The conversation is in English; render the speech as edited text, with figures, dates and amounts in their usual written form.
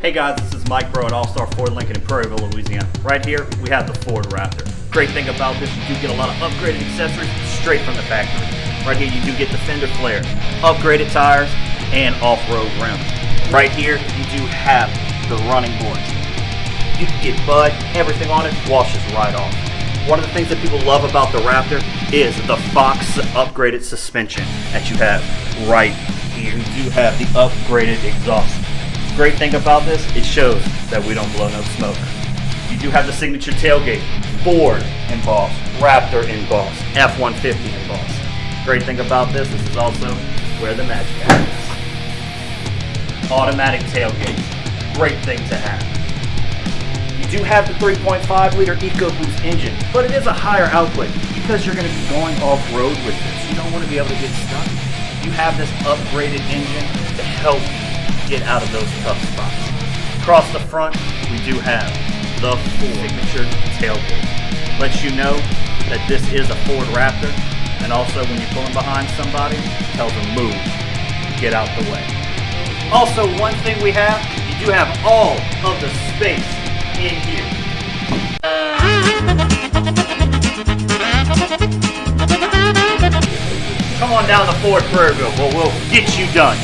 Hey guys, this is Mike Bro at All-Star Ford Lincoln in Prairieville, Louisiana. Right here, we have the Ford Raptor. Great thing about this, you do get a lot of upgraded accessories straight from the factory. Right here, you do get the fender flares, upgraded tires, and off-road rims. Right here, you do have the running boards. You can get mud, everything on it washes right off. One of the things that people love about the Raptor is the Fox upgraded suspension that you have right here. You do have the upgraded exhaust. Great thing about this, it shows that we don't blow no smoke. You do have the signature tailgate, Ford embossed, Raptor embossed, F-150 embossed. Great thing about this is also where the magic happens. Automatic tailgate, great thing to have. You do have the 3.5 liter EcoBoost engine, but it is a higher output because you're going to be going off-road with this. You don't want to be able to get stuck. You have this upgraded engine to help you get out of those tough spots. Across the front, we do have the Ford signature tailgate. Lets you know that this is a Ford Raptor, and also when you're pulling behind somebody, tells them move, get out the way. Also, one thing we have, you do have all of the space in here. Come on down to Ford Prairieville, we'll get you done.